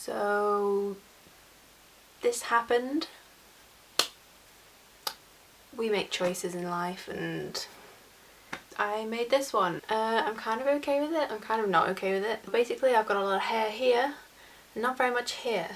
So this happened. We make choices in life and I made this one. I'm kind of okay with it, I'm kind of not okay with it. Basically I've got a lot of hair here and not very much here.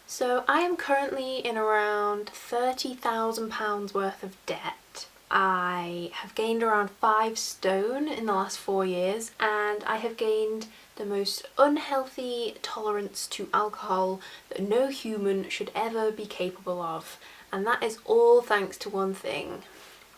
So I am currently in around £30,000 worth of debt. I have gained around 5 stone in the last 4 years, and I have gained the most unhealthy tolerance to alcohol that no human should ever be capable of. And that is all thanks to one thing: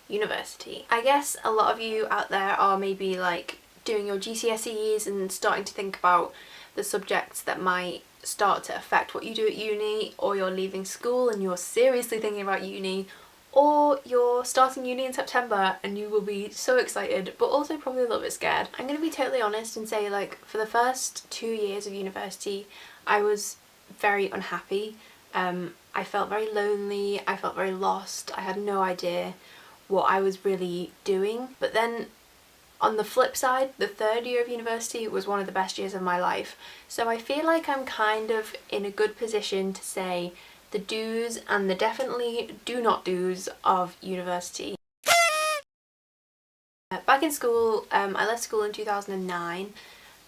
university. I guess a lot of you out there are maybe like doing your GCSEs and starting to think about the subjects that might start to affect what you do at uni, or you're leaving school and you're seriously thinking about uni, or you're starting uni in September and you will be so excited but also probably a little bit scared. I'm going to be totally honest and say, like, for the first 2 years of university I was very unhappy. I felt very lonely, I felt very lost, I had no idea what I was really doing. But then on the flip side, the 3rd year of university was one of the best years of my life. So I feel like I'm kind of in a good position to say the do's and the definitely do not do's of university. Back in school, I left school in 2009.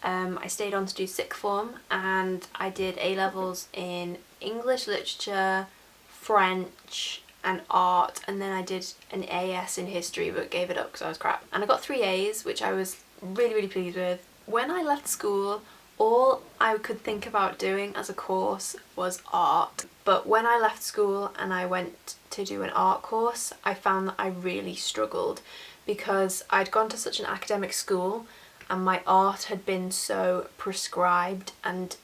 I stayed on to do sixth form and I did A-levels in English literature, French and art, and then I did an AS in history but gave it up because I was crap. And I got 3 A's, which I was really pleased with. When I left school, all I could think about doing as a course was art. But when I left school and I went to do an art course, I found that I really struggled because I'd gone to such an academic school and my art had been so prescribed and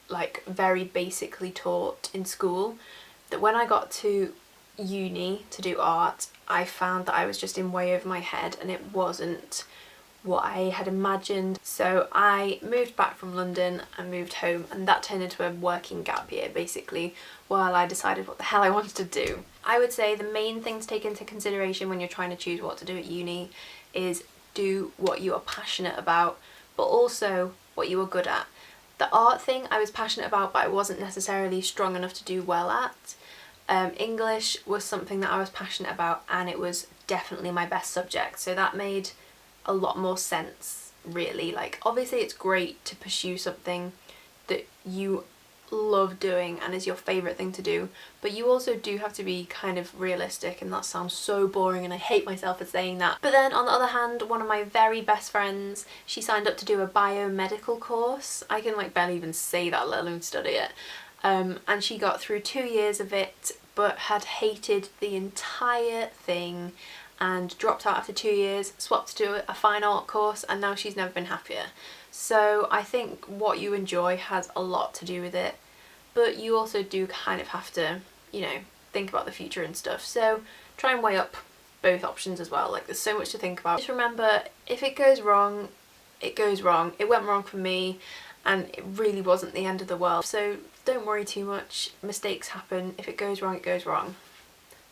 like very basically taught in school that when I got to uni to do art, I found that I was just in way over my head and it wasn't what I had imagined. So I moved back from London and moved home, and that turned into a working gap year basically while I decided what the hell I wanted to do. I would say the main thing to take into consideration when you're trying to choose what to do at uni is do what you are passionate about, but also what you are good at. The art thing I was passionate about but I wasn't necessarily strong enough to do well at. English was something that I was passionate about and it was definitely my best subject, so that made a lot more sense really. Like, obviously it's great to pursue something that you love doing and is your favourite thing to do, but you also do have to be kind of realistic, and that sounds so boring and I hate myself for saying that. But then on the other hand, one of my very best friends, she signed up to do a biomedical course. I can like barely even say that, let alone study it. And she got through 2 years of it but had hated the entire thing and dropped out after 2 years, swapped to a fine art course, and now she's never been happier. So I think what you enjoy has a lot to do with it, but you also do kind of have to, you know, think about the future and stuff. So try and weigh up both options as well. Like, there's so much to think about. Just remember, if it goes wrong, it goes wrong. It went wrong for me and it really wasn't the end of the world. So don't worry too much. Mistakes happen. If it goes wrong, it goes wrong.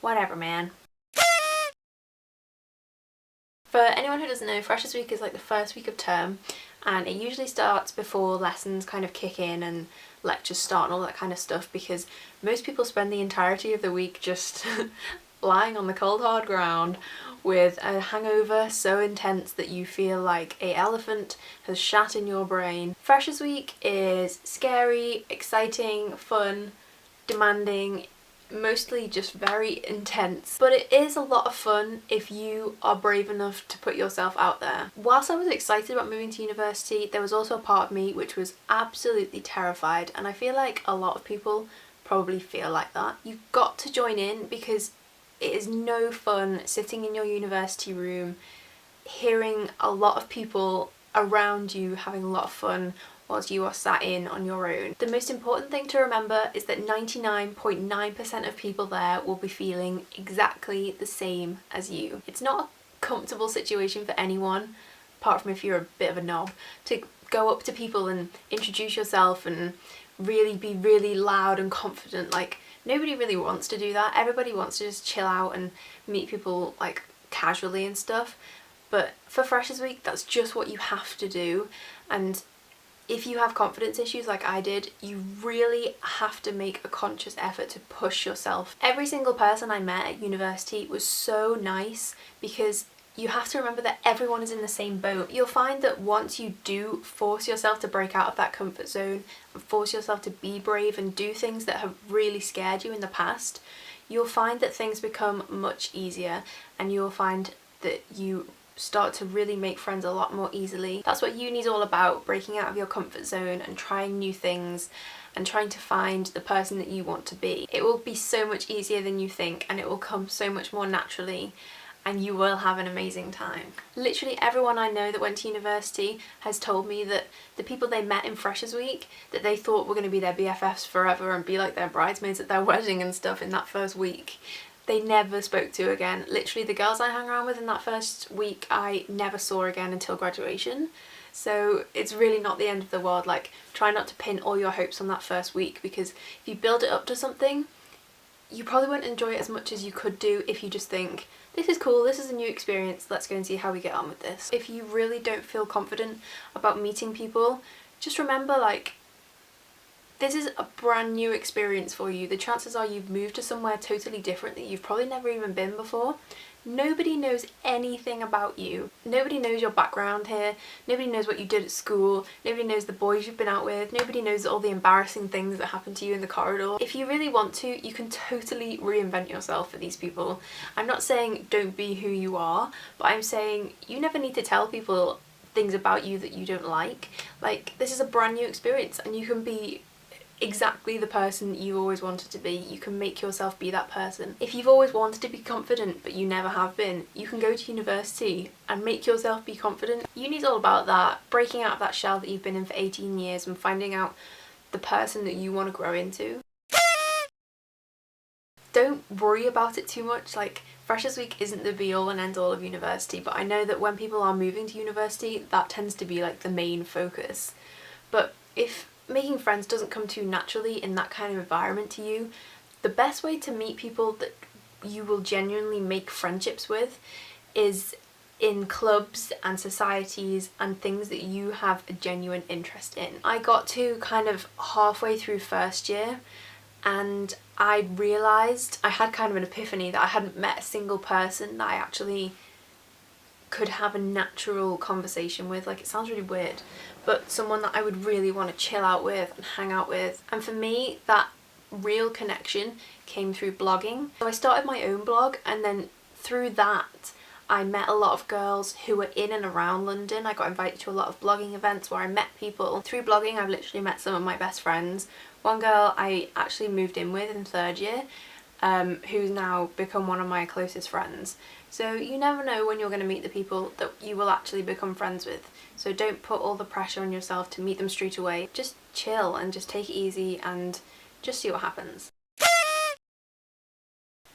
Whatever, man. For anyone who doesn't know, Freshers Week is like the first week of term, and it usually starts before lessons kind of kick in and lectures start and all that kind of stuff, because most people spend the entirety of the week just lying on the cold hard ground with a hangover so intense that you feel like an elephant has shat in your brain. Freshers Week is scary, exciting, fun, demanding, mostly just very intense, but it is a lot of fun if you are brave enough to put yourself out there. Whilst I was excited about moving to university, there was also a part of me which was absolutely terrified, and I feel like a lot of people probably feel like that. You've got to join in because it is no fun sitting in your university room hearing a lot of people around you having a lot of fun whilst you are sat in on your own. The most important thing to remember is that 99.9% of people there will be feeling exactly the same as you. It's not a comfortable situation for anyone, apart from if you're a bit of a knob, to go up to people and introduce yourself and really be really loud and confident. Like, nobody really wants to do that. Everybody wants to just chill out and meet people like casually and stuff. But for Freshers Week, that's just what you have to do. And if you have confidence issues like I did, you really have to make a conscious effort to push yourself. Every single person I met at university was so nice, because you have to remember that everyone is in the same boat. You'll find that once you do force yourself to break out of that comfort zone and force yourself to be brave and do things that have really scared you in the past, you'll find that things become much easier, and you'll find that you start to really make friends a lot more easily. That's what uni's all about, breaking out of your comfort zone and trying new things and trying to find the person that you want to be. It will be so much easier than you think, and it will come so much more naturally, and you will have an amazing time. Literally everyone I know that went to university has told me that the people they met in Freshers Week that they thought were going to be their BFFs forever and be like their bridesmaids at their wedding and stuff in that first week, they never spoke to again. Literally the girls I hung around with in that first week I never saw again until graduation. So it's really not the end of the world. Like, try not to pin all your hopes on that first week, because if you build it up to something, you probably won't enjoy it as much as you could do if you just think, this is cool, this is a new experience, let's go and see how we get on with this. If you really don't feel confident about meeting people, just remember, like, this is a brand new experience for you. The chances are you've moved to somewhere totally different that you've probably never even been before. Nobody knows anything about you. Nobody knows your background here. Nobody knows what you did at school. Nobody knows the boys you've been out with. Nobody knows all the embarrassing things that happened to you in the corridor. If you really want to, you can totally reinvent yourself for these people. I'm not saying don't be who you are, but I'm saying you never need to tell people things about you that you don't like. Like, this is a brand new experience, and you can be exactly the person you always wanted to be. You can make yourself be that person. If you've always wanted to be confident but you never have been, you can go to university and make yourself be confident. Uni's all about that, breaking out of that shell that you've been in for 18 years and finding out the person that you want to grow into. Don't worry about it too much. Like, Freshers Week isn't the be all and end all of university, but I know that when people are moving to university, that tends to be like the main focus. But if making friends doesn't come too naturally in that kind of environment to you, the best way to meet people that you will genuinely make friendships with is in clubs and societies and things that you have a genuine interest in. I got to kind of halfway through first year and I realised, I had kind of an epiphany that I hadn't met a single person that I actually could have a natural conversation with. Like, it sounds really weird, but someone that I would really want to chill out with and hang out with. And for me, that real connection came through blogging. So I started my own blog, and then through that I met a lot of girls who were in and around London. I got invited to a lot of blogging events where I met people. Through blogging I've literally met some of my best friends. One girl I actually moved in with in third year, who's now become one of my closest friends. So you never know when you're going to meet the people that you will actually become friends with. So don't put all the pressure on yourself to meet them straight away. Just chill and just take it easy and just see what happens.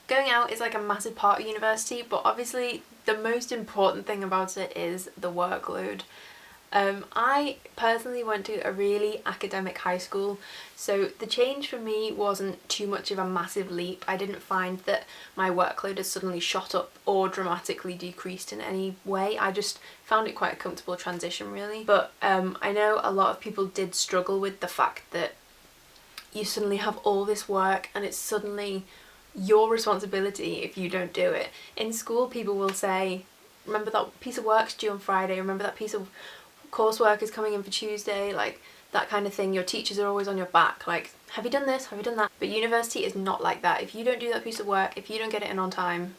Going out is like a massive part of university, but obviously the most important thing about it is the workload. I personally went to a really academic high school, so the change for me wasn't too much of a massive leap. I didn't find that my workload has suddenly shot up or dramatically decreased in any way. I just found it quite a comfortable transition, really. But I know a lot of people did struggle with the fact that you suddenly have all this work and it's suddenly your responsibility if you don't do it. In school people will say, remember that piece of work's due on Friday, remember that piece of coursework is coming in for Tuesday, like that kind of thing. Your teachers are always on your back, like, have you done this, have you done that? But university is not like that. If you don't do that piece of work, if you don't get it in on time,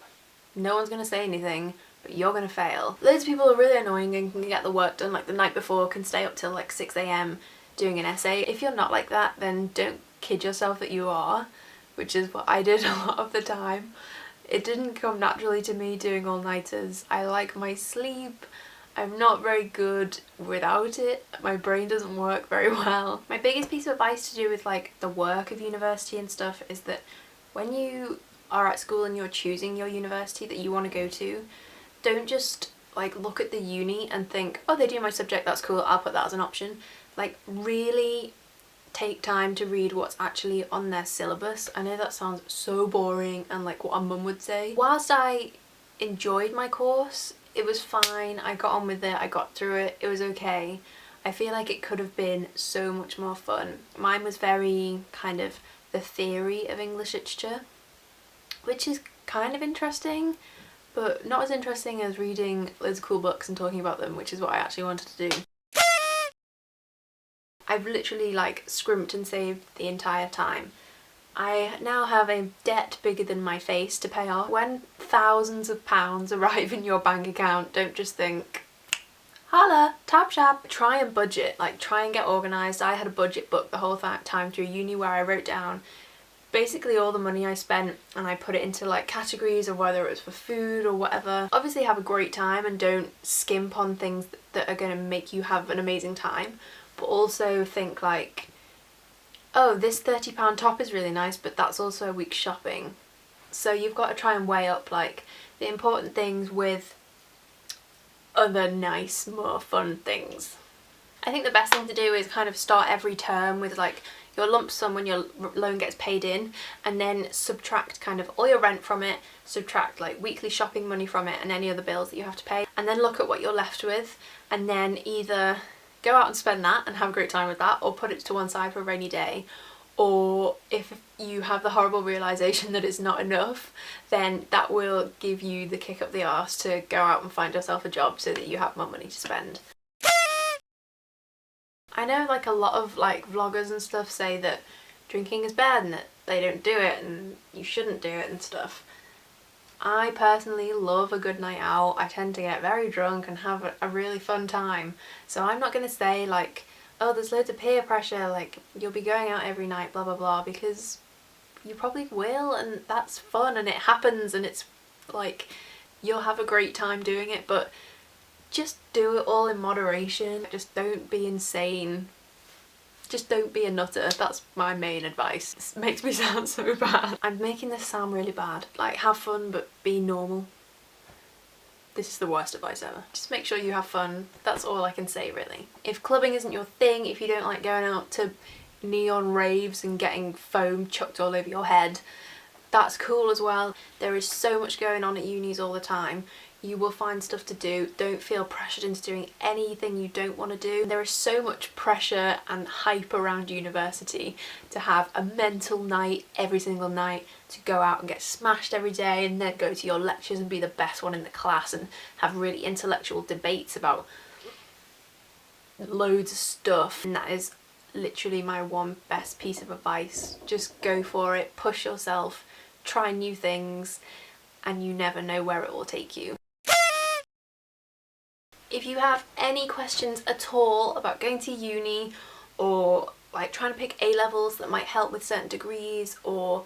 no one's going to say anything, but you're going to fail. Loads of people are really annoying and can get the work done like the night before, can stay up till like 6 AM doing an essay. If you're not like that, then don't kid yourself that you are, which is what I did a lot of the time. It didn't come naturally to me doing all-nighters. I like my sleep. I'm not very good without it. My brain doesn't work very well. My biggest piece of advice to do with like the work of university and stuff is that when you are at school and you're choosing your university that you want to go to, don't just like look at the uni and think, oh, they do my subject, that's cool, I'll put that as an option. Like, really take time to read what's actually on their syllabus. I know that sounds so boring and like what a mum would say. Whilst I enjoyed my course, it was fine, I got on with it, I got through it, it was okay. I feel like it could have been so much more fun. Mine was very kind of the theory of English literature, which is kind of interesting, but not as interesting as reading loads of cool books and talking about them, which is what I actually wanted to do. I've literally like scrimped and saved the entire time. I now have a debt bigger than my face to pay off. When thousands of pounds arrive in your bank account, don't just think, holla, tap shop. Try and budget, like try and get organised. I had a budget book the whole time through uni where I wrote down basically all the money I spent and I put it into like categories of whether it was for food or whatever. Obviously have a great time and don't skimp on things that are going to make you have an amazing time, but also think like, oh, this £30 top is really nice, but that's also a week's shopping. So you've got to try and weigh up like the important things with other nice, more fun things. I think the best thing to do is kind of start every term with like your lump sum when your loan gets paid in, and then subtract kind of all your rent from it, subtract like weekly shopping money from it and any other bills that you have to pay, and then look at what you're left with, and then either go out and spend that and have a great time with that, or put it to one side for a rainy day. Or if you have the horrible realisation that it's not enough, then that will give you the kick up the arse to go out and find yourself a job so that you have more money to spend. I know like a lot of like vloggers and stuff say that drinking is bad and that they don't do it and you shouldn't do it and stuff. I personally love a good night out. I tend to get very drunk and have a really fun time. So I'm not going to say like, oh, there's loads of peer pressure, like you'll be going out every night, blah blah blah, because you probably will, and that's fun and it happens and it's like you'll have a great time doing it, but just do it all in moderation. Just don't be insane. Just don't be a nutter. That's my main advice. This makes me sound so bad. I'm making this sound really bad. Like, have fun but be normal. This is the worst advice ever. Just make sure you have fun. That's all I can say really. If clubbing isn't your thing, if you don't like going out to neon raves and getting foam chucked all over your head, that's cool as well. There is so much going on at unis all the time. You will find stuff to do. Don't feel pressured into doing anything you don't want to do. There is so much pressure and hype around university to have a mental night every single night, to go out and get smashed every day and then go to your lectures and be the best one in the class and have really intellectual debates about loads of stuff. And that is literally my one best piece of advice. Just go for it, push yourself, try new things, and you never know where it will take you. If you have any questions at all about going to uni, or like trying to pick A-levels that might help with certain degrees, or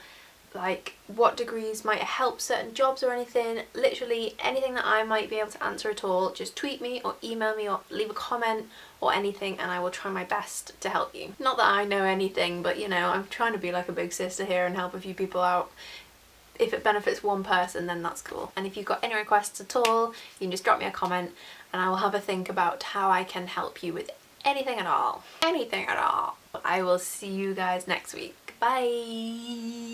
like what degrees might help certain jobs or anything, literally anything that I might be able to answer at all, just tweet me or email me or leave a comment or anything and I will try my best to help you. Not that I know anything, but you know, I'm trying to be like a big sister here and help a few people out. If it benefits one person, then that's cool. And if you've got any requests at all, you can just drop me a comment and I will have a think about how I can help you with anything at all. Anything at all. I will see you guys next week. Bye!